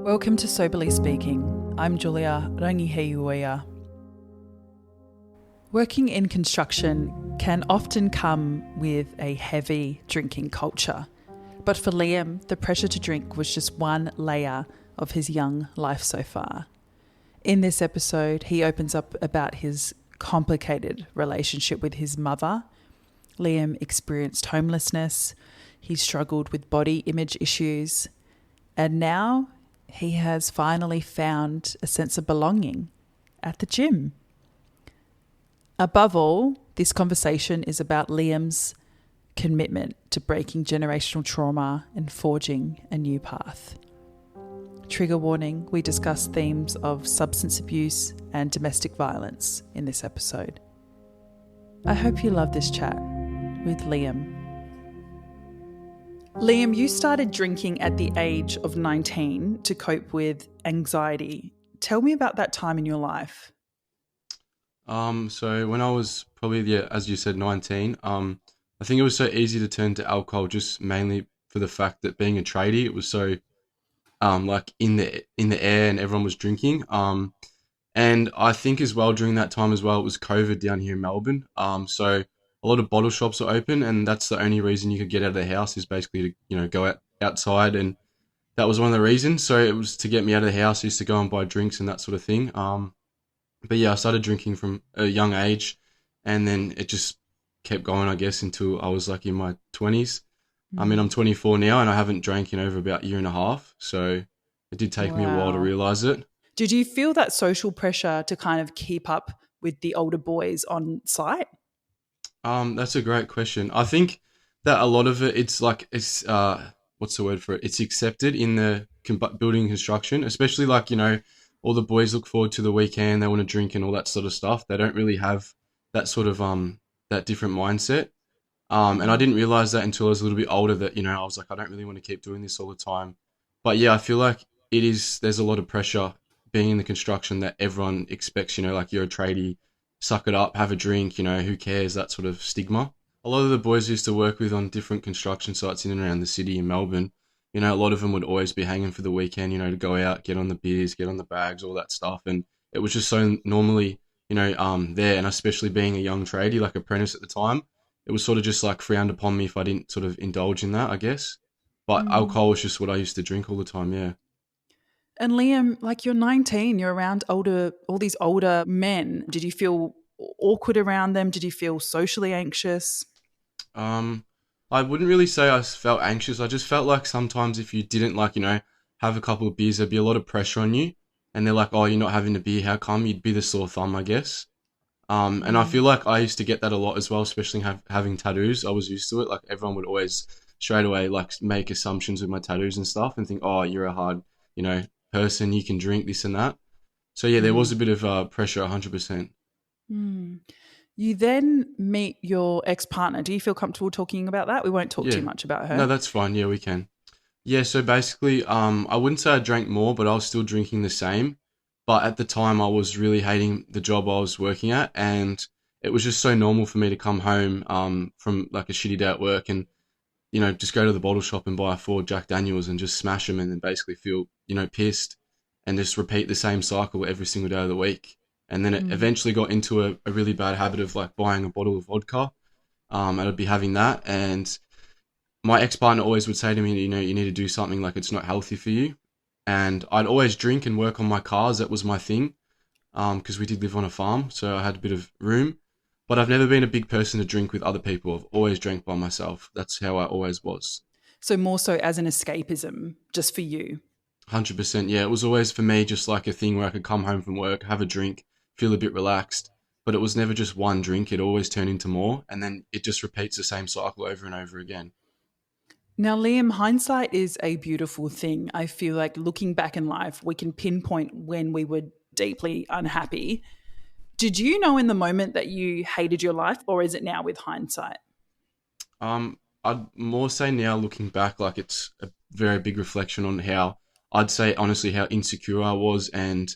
Welcome to Soberly Speaking. I'm Julia Rangiheuia. Working in construction can often come with a heavy drinking culture. But for Liam, the pressure to drink was just one layer of his young life so far. In this episode, he opens up about his complicated relationship with his mother. Liam experienced homelessness. He struggled with body image issues. And now he has finally found a sense of belonging at the gym. Above all, this conversation is about Liam's commitment to breaking generational trauma and forging a new path. Trigger warning, we discuss themes of substance abuse and domestic violence in this episode. I hope you love this chat with Liam. Liam, you started drinking at the age of 19 to cope with anxiety. Tell me about that time in your life. So when I was probably, as you said, 19, I think it was so easy to turn to alcohol just mainly for the fact that being a tradie, it was so like in the air and everyone was drinking. And I think as well during that time as well, it was COVID down here in Melbourne. So a lot of bottle shops are open, and that's the only reason you could get out of the house is basically to go outside, and that was one of the reasons. So it was to get me out of the house. I used to go and buy drinks and that sort of thing. But yeah, I started drinking from a young age, and then it just kept going, I guess, until I was like in my 20s. I mean, I'm 24 now, and I haven't drank in over about a year and a half. So it did take me a while to realise it. Did you feel that social pressure to kind of keep up with the older boys on site? That's a great question. I think that a lot of it, it's what's the word for it? It's accepted in the building construction, especially all the boys look forward to the weekend. They want to drink and all that sort of stuff. They don't really have that sort of that different mindset. And I didn't realize that until I was a little bit older that I was like, I don't really want to keep doing this all the time. But yeah, I feel like there's a lot of pressure being in the construction that everyone expects. Like you're a tradie, suck it up, have a drink, who cares, that sort of stigma. A lot of the boys I used to work with on different construction sites in and around the city in Melbourne, a lot of them would always be hanging for the weekend, to go out, get on the beers, get on the bags, all that stuff. And it was just so normally, there. And especially being a young tradie, like apprentice at the time, it was sort of just like frowned upon me if I didn't sort of indulge in that, I guess. But alcohol was just what I used to drink all the time, yeah. And Liam, like you're 19, you're around all these older men. Did you feel awkward around them? Did you feel socially anxious? I wouldn't really say I felt anxious. I just felt like sometimes if you didn't have a couple of beers, there'd be a lot of pressure on you. And they're like, oh, you're not having a beer, how come? You'd be the sore thumb, I guess. And I feel like I used to get that a lot as well, especially having tattoos. I was used to it. Like everyone would always straight away make assumptions with my tattoos and stuff and think, oh, you're a hard, person, you can drink this and that. So yeah, there was a bit of pressure, 100%. You then meet your ex-partner. Do you feel comfortable talking about that? We won't talk too much about her. No, that's fine. Yeah, we can. Yeah, so basically, I wouldn't say I drank more, but I was still drinking the same. But at the time, I was really hating the job I was working at, and it was just so normal for me to come home from like a shitty day at work and, just go to the bottle shop and buy 4 Jack Daniels and just smash them and then basically feel, pissed and just repeat the same cycle every single day of the week. And then it eventually got into a really bad habit of like buying a bottle of vodka. And I'd be having that. And my ex-partner always would say to me, you need to do something, like it's not healthy for you. And I'd always drink and work on my cars. That was my thing. Because we did live on a farm, so I had a bit of room. But I've never been a big person to drink with other people. I've always drank by myself. That's how I always was. So more so as an escapism, just for you? 100%, yeah. It was always for me just like a thing where I could come home from work, have a drink, feel a bit relaxed. But it was never just one drink. It always turned into more. And then it just repeats the same cycle over and over again. Now, Liam, hindsight is a beautiful thing. I feel like looking back in life, we can pinpoint when we were deeply unhappy. Did you know in the moment that you hated your life, or is it now with hindsight? I'd more say now looking back, like it's a very big reflection on how, I'd say honestly, how insecure I was, and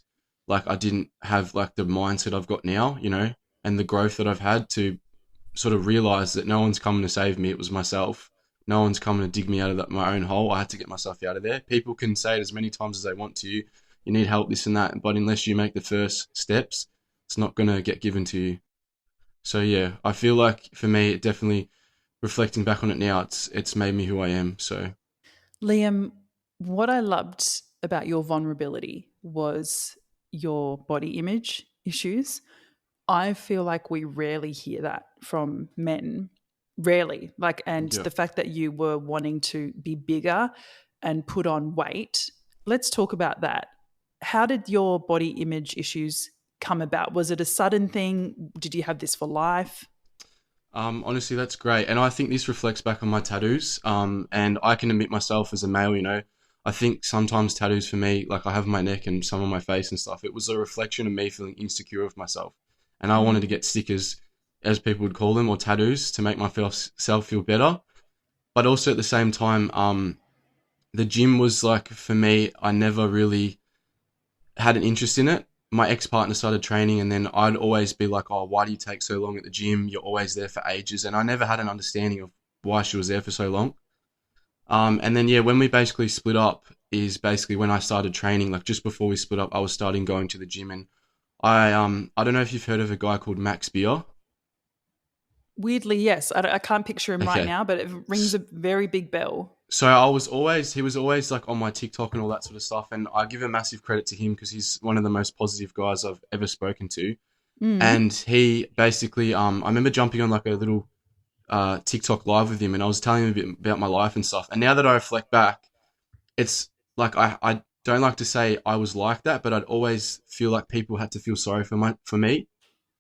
like I didn't have like the mindset I've got now, and the growth that I've had to sort of realize that no one's coming to save me. It was myself. No one's coming to dig me out of my own hole. I had to get myself out of there. People can say it as many times as they want to you. You need help, this and that. But unless you make the first steps, it's not going to get given to you. So yeah, I feel like for me, it definitely, reflecting back on it now, it's made me who I am. So Liam, what I loved about your vulnerability was your body image issues. I feel like we rarely hear that from men. Rarely. Like, and yeah. the fact that you were wanting to be bigger and put on weight. Let's talk about that. How did your body image issues come about? Was it a sudden thing? Did you have this for life? Honestly, that's great. And I think this reflects back on my tattoos. And I can admit myself as a male, I think sometimes tattoos for me, like I have my neck and some on my face and stuff, it was a reflection of me feeling insecure of myself. And I wanted to get stickers, as people would call them, or tattoos to make myself feel better. But also at the same time, the gym was like, for me, I never really had an interest in it. My ex-partner started training, and then I'd always be like, oh, why do you take so long at the gym? You're always there for ages. And I never had an understanding of why she was there for so long. And then, yeah, when we basically split up is basically when I started training. Like just before we split up, I was starting going to the gym, and I don't know if you've heard of a guy called Max Beer. Weirdly, yes. I can't picture him right Okay. now, but it rings a very big bell. So he was always like on my TikTok and all that sort of stuff. And I give a massive credit to him because he's one of the most positive guys I've ever spoken to. Mm. And he basically, I remember jumping on like a little TikTok live with him, and I was telling him a bit about my life and stuff. And now that I reflect back, it's like I don't like to say I was like that, but I'd always feel like people had to feel sorry for me,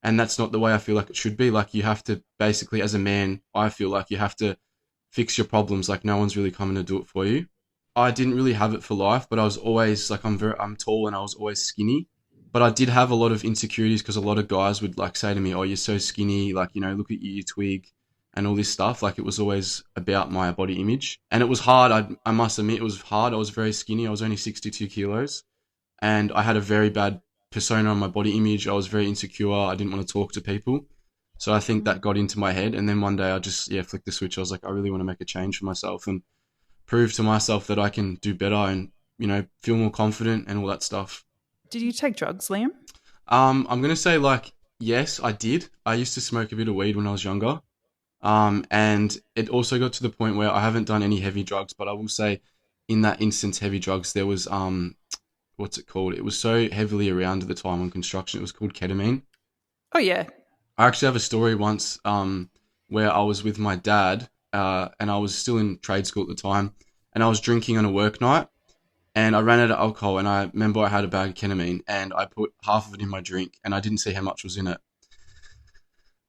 and that's not the way I feel like it should be. Like you have to basically, as a man, I feel like you have to fix your problems. Like no one's really coming to do it for you. I didn't really have it for life, but I was always like I'm tall and I was always skinny. But I did have a lot of insecurities because a lot of guys would like say to me, "Oh, you're so skinny. Like look at you, you twig." And all this stuff. Like it was always about my body image. And it was hard. I must admit, it was hard. I was very skinny. I was only 62 kilos. And I had a very bad persona on my body image. I was very insecure. I didn't want to talk to people. So I think that got into my head. And then one day I just, flicked the switch. I was like, I really want to make a change for myself and prove to myself that I can do better and, feel more confident and all that stuff. Did you take drugs, Liam? I'm going to say like, yes, I did. I used to smoke a bit of weed when I was younger. And it also got to the point where I haven't done any heavy drugs, but I will say in that instance, heavy drugs, there was, what's it called? It was so heavily around at the time on construction. It was called ketamine. Oh, yeah. I actually have a story once, where I was with my dad, and I was still in trade school at the time, and I was drinking on a work night, and I ran out of alcohol, and I remember I had a bag of ketamine, and I put half of it in my drink, and I didn't see how much was in it.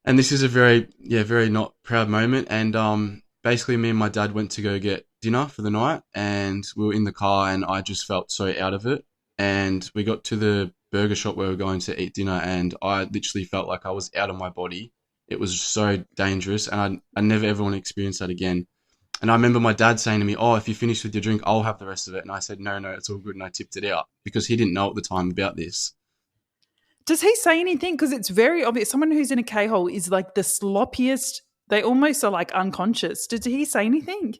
And this is a very not proud moment. And basically, me and my dad went to go get dinner for the night, and we were in the car, and I just felt so out of it. And we got to the burger shop where we were going to eat dinner, and I literally felt like I was out of my body. It was so dangerous, and I never ever want to experience that again. And I remember my dad saying to me, "Oh, if you finish with your drink, I'll have the rest of it." And I said, "No, no, it's all good." And I tipped it out because he didn't know at the time about this. Does he say anything? Because it's very obvious. Someone who's in a K-hole is like the sloppiest. They almost are like unconscious. Did he say anything?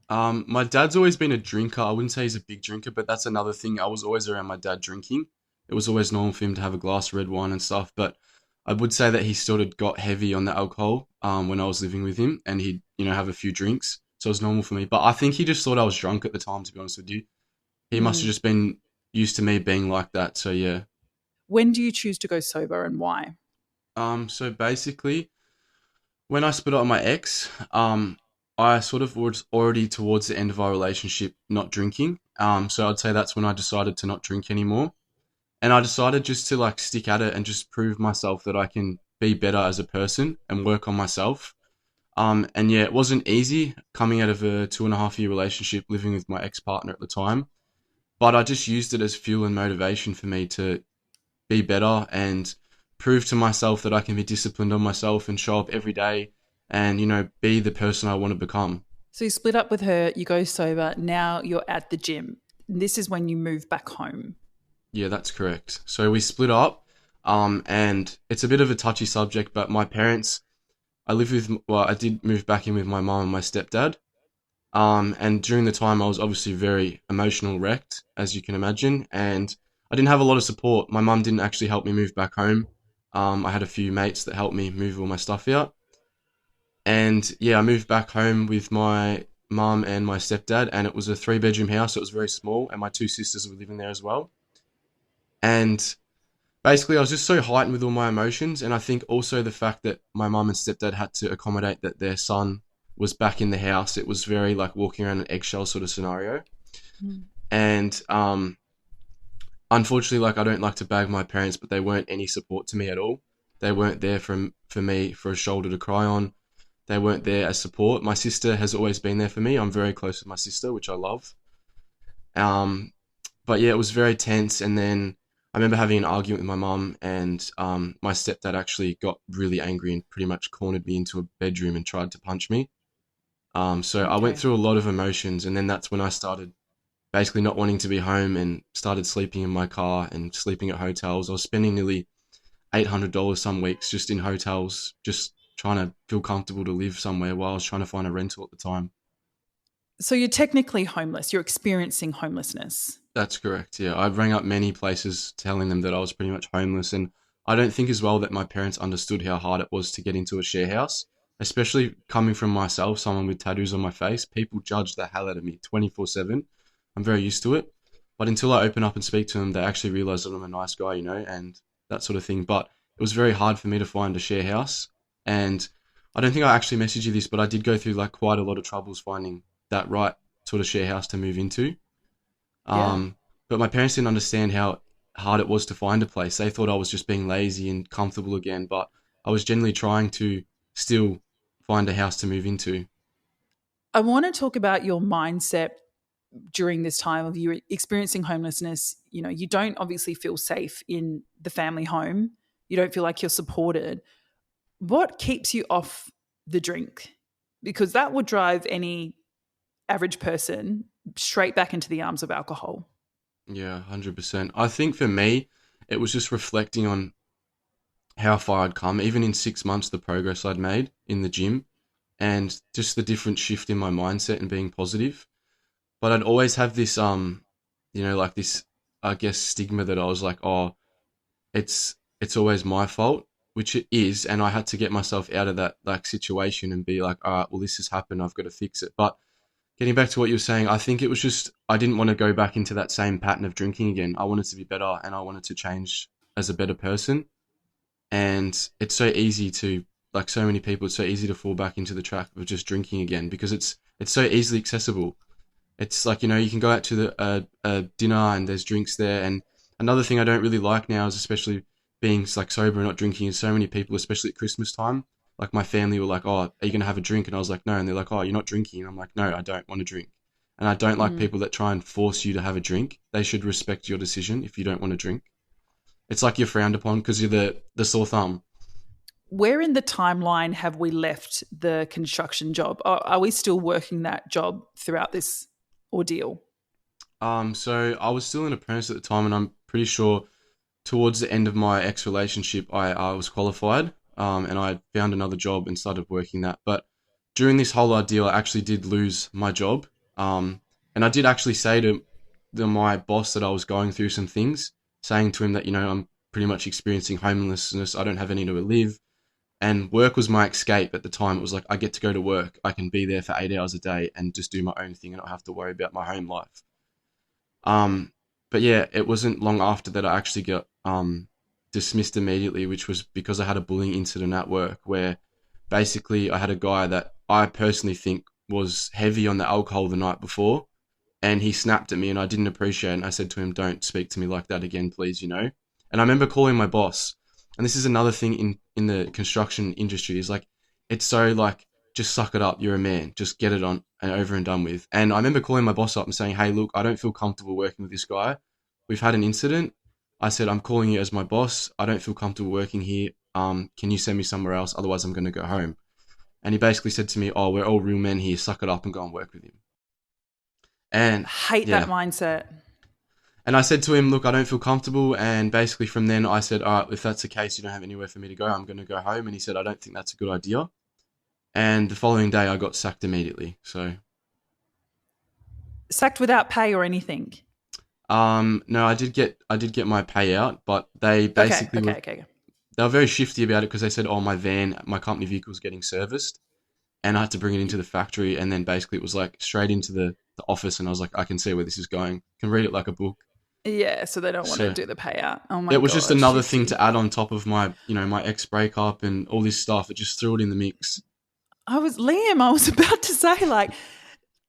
My dad's always been a drinker. I wouldn't say he's a big drinker, but that's another thing. I was always around my dad drinking. It was always normal for him to have a glass of red wine and stuff. But I would say that he sort of got heavy on the alcohol when I was living with him, and he'd have a few drinks. So it was normal for me. But I think he just thought I was drunk at the time. To be honest with you, he must have just been used to me being like that. So yeah. When do you choose to go sober and why? So basically, when I split up with my ex, I sort of was already towards the end of our relationship not drinking. So I'd say that's when I decided to not drink anymore. And I decided just to like stick at it and just prove myself that I can be better as a person and work on myself. And yeah, it wasn't easy coming out of a 2.5 year relationship living with my ex-partner at the time. But I just used it as fuel and motivation for me to be better and prove to myself that I can be disciplined on myself and show up every day and, be the person I want to become. So you split up with her, you go sober, now you're at the gym. This is when you move back home. Yeah, that's correct. So we split up, and it's a bit of a touchy subject, but my parents, I did move back in with my mum and my stepdad. And during the time, I was obviously very emotional wrecked, as you can imagine, and I didn't have a lot of support. My mum didn't actually help me move back home. I had a few mates that helped me move all my stuff out. And yeah, I moved back home with my mum and my stepdad, and it was a three-bedroom house. So it was very small, and my two sisters were living there as well. And basically, I was just so heightened with all my emotions. And I think also the fact that my mum and stepdad had to accommodate that their son was back in the house. It was very like walking around an eggshell sort of scenario. Mm. And unfortunately, like I don't like to bag my parents, but they weren't any support to me at all. They weren't there for me for a shoulder to cry on. They weren't there as support. My sister has always been there for me. I'm very close with my sister, which I love. Um, but yeah, it was very tense. And then I remember having an argument with my mum, and my stepdad actually got really angry and pretty much cornered me into a bedroom and tried to punch me. So I went Okay. through a lot of emotions, and then that's when I started basically not wanting to be home and started sleeping in my car and sleeping at hotels. I was spending nearly $800 some weeks just in hotels, just trying to feel comfortable to live somewhere while I was trying to find a rental at the time. So you're technically homeless. You're experiencing homelessness. That's correct. Yeah, I rang up many places telling them that I was pretty much homeless, and I don't think as well that my parents understood how hard it was to get into a share house, especially coming from myself, someone with tattoos on my face. People judge the hell out of me 24/7. I'm very used to it, but until I open up and speak to them, they actually realize that I'm a nice guy, and that sort of thing. But it was very hard for me to find a share house, and I don't think I actually messaged you this, but I did go through like quite a lot of troubles finding that right sort of share house to move into. Yeah. Um, but my parents didn't understand how hard it was to find a place. They thought I was just being lazy and comfortable again, but I was genuinely trying to still find a house to move into. I want to talk about your mindset during this time of you experiencing homelessness. You know, you don't obviously feel safe in the family home. You don't feel like you're supported. What keeps you off the drink? Because that would drive any average person straight back into the arms of alcohol. Yeah, 100%. I think for me, it was just reflecting on how far I'd come, even in 6 months, the progress I'd made in the gym and just the different shift in my mindset and being positive. But I'd always have this, like this, I guess, stigma that I was like, oh, it's always my fault, which it is, and I had to get myself out of that like situation and be like, all right, well, this has happened, I've got to fix it. But getting back to what you were saying, I think it was just I didn't want to go back into that same pattern of drinking again. I wanted to be better, and I wanted to change as a better person. And it's so easy to, like so many people, it's so easy to fall back into the trap of just drinking again because it's so easily accessible. It's like, you can go out to a dinner and there's drinks there. And another thing I don't really like now is, especially being like sober and not drinking, is so many people, especially at Christmas time, like my family were like, oh, are you going to have a drink? And I was like, no. And they're like, oh, you're not drinking. And I'm like, no, I don't want to drink. And I don't like Mm. people that try and force you to have a drink. They should respect your decision if you don't want to drink. It's like you're frowned upon because you're the sore thumb. Where in the timeline have we left the construction job? Are we still working that job throughout this ordeal? So I was still an apprentice at the time, and I'm pretty sure towards the end of my ex relationship, I was qualified, and I found another job and started working that. But during this whole ordeal, I actually did lose my job, and I did actually say to my boss that I was going through some things, saying to him that I'm pretty much experiencing homelessness. I don't have anywhere to live, and work was my escape at the time. It was like I get to go to work, I can be there for 8 hours a day and just do my own thing and not have to worry about my home life. Um, but yeah, it wasn't long after that I actually got dismissed immediately, which was because I had a bullying incident at work where basically I had a guy that I personally think was heavy on the alcohol the night before, and he snapped at me and I didn't appreciate it. And I said to him, "Don't speak to me like that again, please." And I remember calling my boss, and this is another thing in the construction industry is like it's so like just suck it up, you're a man, just get it on and over and done with. And I remember calling my boss up and saying, "Hey, look, I don't feel comfortable working with this guy. We've had an incident." I said, "I'm calling you as my boss. I don't feel comfortable working here. Can you send me somewhere else? Otherwise, I'm going to go home." And he basically said to me, "Oh, we're all real men here. Suck it up and go and work with him." And Hate that yeah, mindset. and I said to him, "Look, I don't feel comfortable." And basically from then I said, "All right, if that's the case, you don't have anywhere for me to go. I'm going to go home." And he said, "I don't think that's a good idea." And the following day I got sacked immediately. So sacked without pay or anything? No, I did get my payout, but they Okay, basically okay, were okay. they were very shifty about it because they said, "Oh, my company vehicle is getting serviced," and I had to bring it into the factory, and then basically it was like straight into the office, and I was like, I can see where this is going. Can read it like a book. Yeah, so they don't want to So do the payout. Oh my it was just God, another thing shifty. to add on top of my ex breakup and all this stuff. It just threw it in the mix. Liam, I was about to say, like,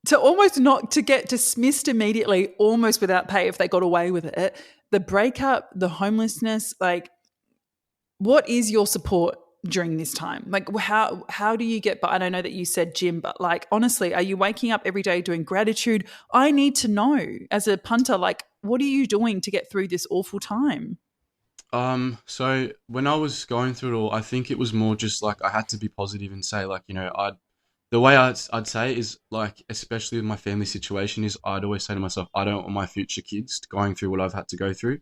to almost not to get dismissed immediately, almost without pay if they got away with it. The breakup, the homelessness, like, what is your support during this time? Like, how do you get by? I don't know that you said gym, but like, honestly, are you waking up every day doing gratitude? I need to know as a punter, like, what are you doing to get through this awful time? So when I was going through it all, I think it was more just like I had to be positive and say like, the way I'd say is like, especially with my family situation is I'd always say to myself, I don't want my future kids going through what I've had to go through,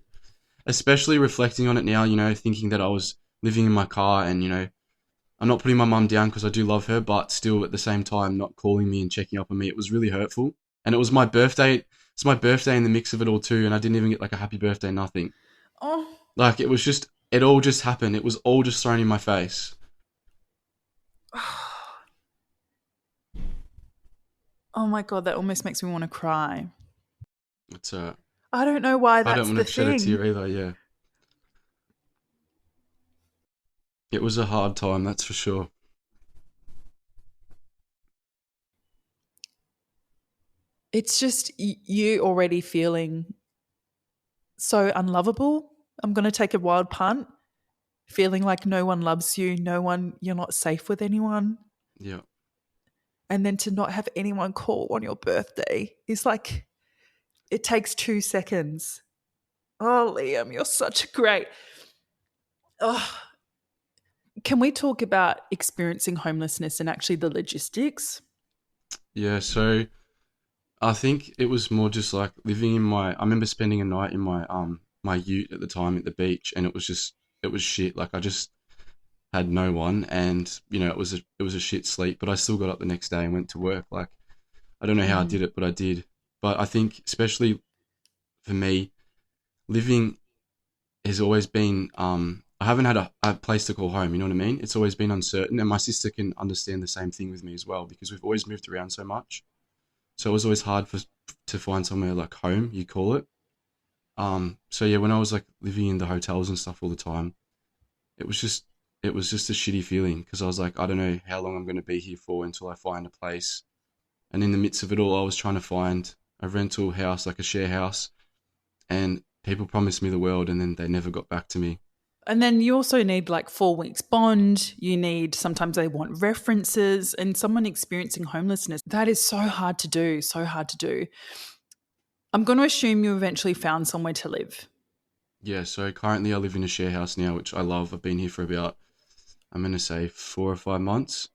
especially reflecting on it now, thinking that I was living in my car and, I'm not putting my mum down because I do love her, but still at the same time, not calling me and checking up on me. It was really hurtful. And it was my birthday. It's my birthday in the mix of it all too. And I didn't even get like a happy birthday, nothing. Oh, Like it all just happened. It was all just thrown in my face. oh my God, that almost makes me want to cry. It's I don't know why I don't that's want the to shed a thing. tear either. Yeah, it was a hard time, that's for sure. It's just you already feeling so unlovable. I'm going to take a wild punt, feeling like no one loves you, you're not safe with anyone. Yeah, And then to not have anyone call on your birthday is like, it takes 2 seconds. Oh, Liam, you're such a great. Oh, can we talk about experiencing homelessness and actually the logistics? yeah. So I think it was more just like living in my. I remember spending a night in my ute at the time at the beach, and it was shit. Like I just had no one, and it was a shit sleep. But I still got up the next day and went to work. Like I don't know how I Mm. did it, but I did. But I think especially for me, living has always been I haven't had a place to call home, you know what I mean? It's always been uncertain, and my sister can understand the same thing with me as well because we've always moved around so much. So it was always hard to find somewhere like home, you call it. So yeah, when I was like living in the hotels and stuff all the time, it was just it was just a shitty feeling because I was like, I don't know how long I'm going to be here for until I find a place. And in the midst of it all, I was trying to find a rental house, like a share house, and people promised me the world, and then they never got back to me. And then you also need like 4 weeks bond. You need, sometimes they want references, and someone experiencing homelessness. That is so hard to do, so hard to do. I'm going to assume you eventually found somewhere to live. Yeah, so currently I live in a share house now, which I love. I've been here for about, I'm going to say 4 or 5 months,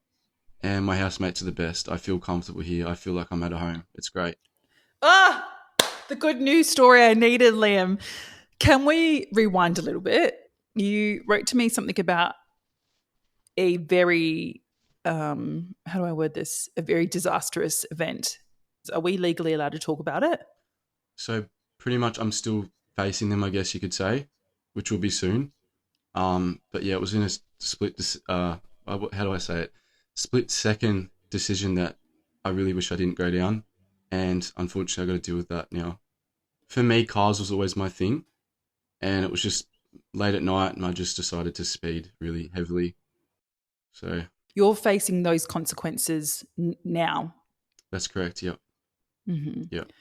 and my housemates are the best. I feel comfortable here. I feel like I'm at home. It's great. Ah, the good news story I needed, Liam. Can we rewind a little bit? You wrote to me something about a very, how do I word this? A very disastrous event. Are we legally allowed to talk about it? So pretty much I'm still facing them, I guess you could say, which will be soon. But yeah, it was in a how do I say it? Split second decision that I really wish I didn't go down, and unfortunately I got to deal with that now. For me, cars was always my thing, and it was just late at night, and I just decided to speed really heavily. So You're facing those consequences now. that's correct. Yep. Mm-hmm. Yep.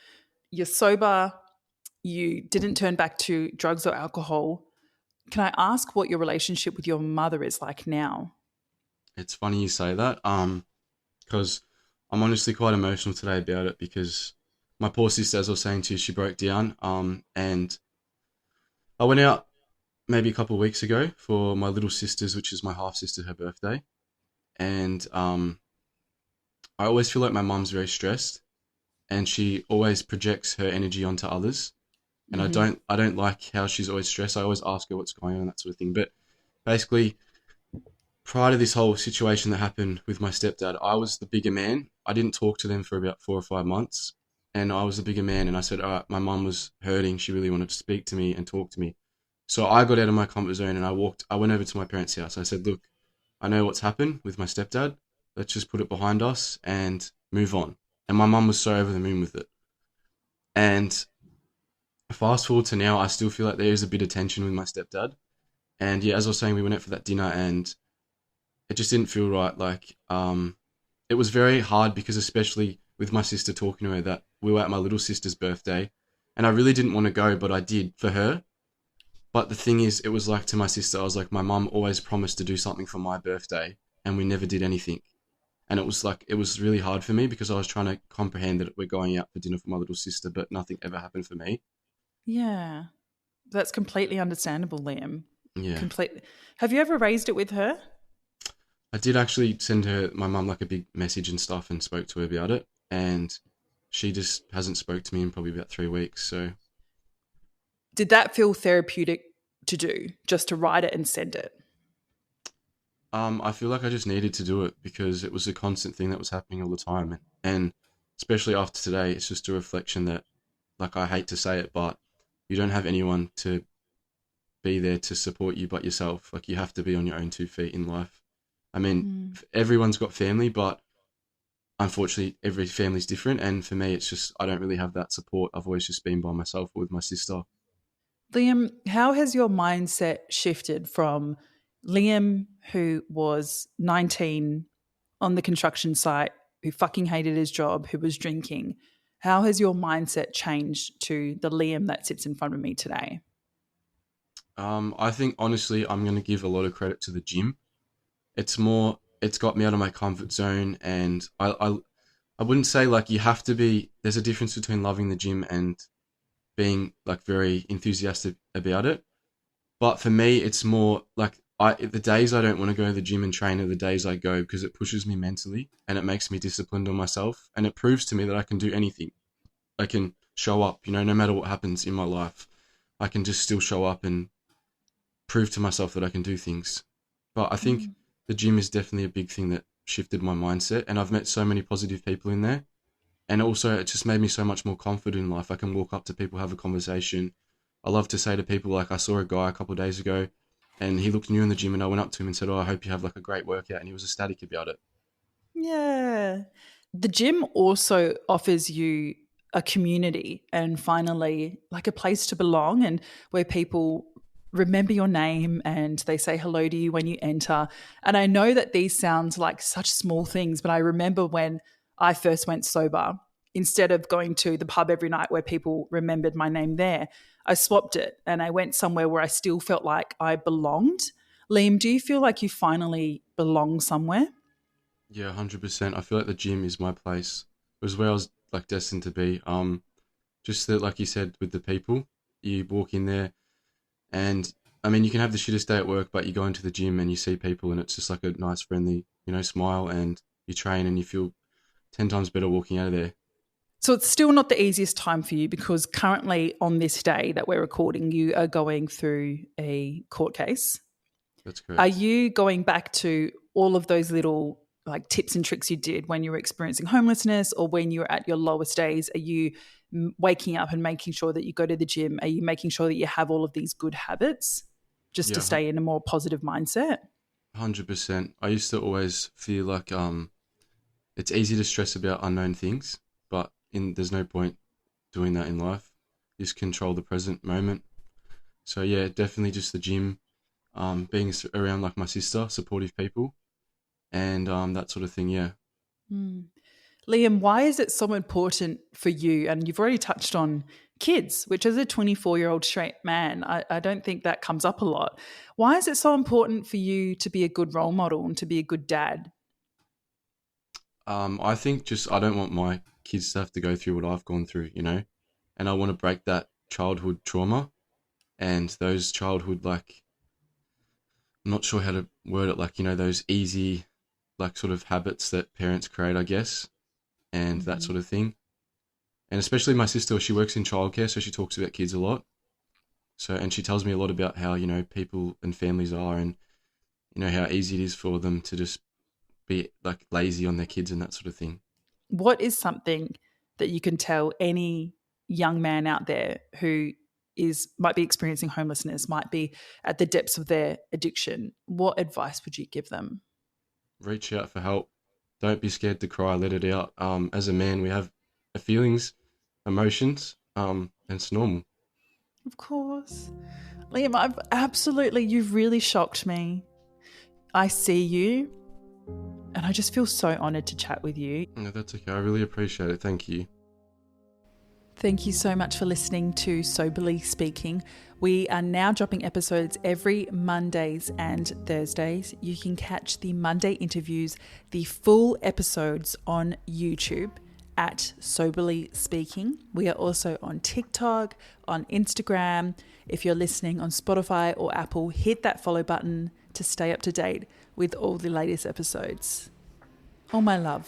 You're sober. You didn't turn back to drugs or alcohol. Can I ask what your relationship with your mother is like now? It's funny you say that. Because I'm honestly quite emotional today about it because my poor sister, as I was saying to you, she broke down. And I went out maybe a couple of weeks ago for my little sister's, which is my half sister, her birthday. And I always feel like my mum's very stressed, and she always projects her energy onto others. And I Mm-hmm. don't like how she's always stressed. I always ask her what's going on and that sort of thing. But basically, prior to this whole situation that happened with my stepdad, I was the bigger man. I didn't talk to them for about 4 or 5 months, and I was the bigger man, and I said, all right, my mum was hurting. She really wanted to speak to me and talk to me. So I got out of my comfort zone and I went over to my parents' house. I said, look, I know what's happened with my stepdad. Let's just put it behind us and move on. And my mum was so over the moon with it. And fast forward to now, I still feel like there is a bit of tension with my stepdad. And yeah, as I was saying, we went out for that dinner and it just didn't feel right. It was very hard because especially with my sister talking to her that we were at my little sister's birthday and I really didn't want to go, but I did for her. But the thing is, it was like to my sister, I was like, my mum always promised to do something for my birthday and we never did anything. And it was like, it was really hard for me because I was trying to comprehend that we're going out for dinner for my little sister, but nothing ever happened for me. Yeah. That's completely understandable, Liam. Yeah. Completely. Have you ever raised it with her? I did actually send her, my mum, like a big message and stuff and spoke to her about it. And she just hasn't spoke to me in probably about 3 weeks. So Did that feel therapeutic to do, just to write it and send it? I feel like I just needed to do it because it was a constant thing that was happening all the time. And especially after today, it's just a reflection that, like, I hate to say it, but you don't have anyone to be there to support you but yourself. Like, you have to be on your own 2 feet in life. I mean, Mm. everyone's got family, but unfortunately, every family's different. And for me, it's just, I don't really have that support. I've always just been by myself or with my sister. Liam, how has your mindset shifted from Liam, who was 19 on the construction site, who fucking hated his job, who was drinking? How has your mindset changed to the Liam that sits in front of me today? I think, honestly, I'm going to give a lot of credit to the gym. It's more, it's got me out of my comfort zone. And I wouldn't say like you have to be, there's a difference between loving the gym and being like very enthusiastic about it. But for me, it's more like the days I don't want to go to the gym and train are the days I go because it pushes me mentally and it makes me disciplined on myself and it proves to me that I can do anything. I can show up, no matter what happens in my life, I can just still show up and prove to myself that I can do things. But I think Mm. the gym is definitely a big thing that shifted my mindset and I've met so many positive people in there. And also, it just made me so much more confident in life. I can walk up to people, have a conversation. I love to say to people, like, I saw a guy a couple of days ago and he looked new in the gym and I went up to him and said, oh, I hope you have like a great workout. And he was ecstatic about it. Yeah. The gym also offers you a community and finally like a place to belong and where people remember your name and they say hello to you when you enter. And I know that these sounds like such small things, but I remember when I first went sober, instead of going to the pub every night where people remembered my name there, I swapped it and I went somewhere where I still felt like I belonged. Liam, do you feel like you finally belong somewhere? Yeah, 100%. I feel like the gym is my place. It was where I was like destined to be. Just that, like you said, with the people, you walk in there and I mean, you can have the shittest day at work, but you go into the gym and you see people and it's just like a nice, friendly, smile and you train and you feel 10 times better walking out of there. So it's still not the easiest time for you because currently on this day that we're recording, you are going through a court case. That's Are correct. you going back to all of those little like tips and tricks you did when you were experiencing homelessness or when you were at your lowest days? Are you waking up and making sure that you go to the gym? Are you making sure that you have all of these good habits just to Yeah, stay in a more positive mindset? 100%. I used to always feel like it's easy to stress about unknown things, but there's no point doing that in life. Just control the present moment. So yeah, definitely just the gym, being around like my sister, supportive people, and that sort of thing. Yeah, Mm. Liam, why is it so important for you? And you've already touched on kids, which as a 24-year-old straight man, I don't think that comes up a lot. Why is it so important for you to be a good role model and to be a good dad? I think just I don't want my kids to have to go through what I've gone through, and I want to break that childhood trauma and those childhood like I'm not sure how to word it, like those easy like sort of habits that parents create, I guess, and that Mm-hmm. sort of thing. And especially my sister, she works in childcare, so she talks about kids a lot. So, and she tells me a lot about how, people and families are and, how easy it is for them to just be like lazy on their kids and that sort of thing. What is something that you can tell any young man out there who might be experiencing homelessness, might be at the depths of their addiction? What advice would you give them? Reach out for help. Don't be scared to cry. Let it out. As a man, we have feelings, emotions, and it's normal. Of course. Liam, you've really shocked me. I see you, and I just feel so honoured to chat with you. No, that's okay. I really appreciate it. Thank you. Thank you so much for listening to Soberly Speaking. We are now dropping episodes every Mondays and Thursdays. You can catch the Monday interviews, the full episodes on YouTube at Soberly Speaking. We are also on TikTok, on Instagram. If you're listening on Spotify or Apple, hit that follow button to stay up to date with all the latest episodes. All my love.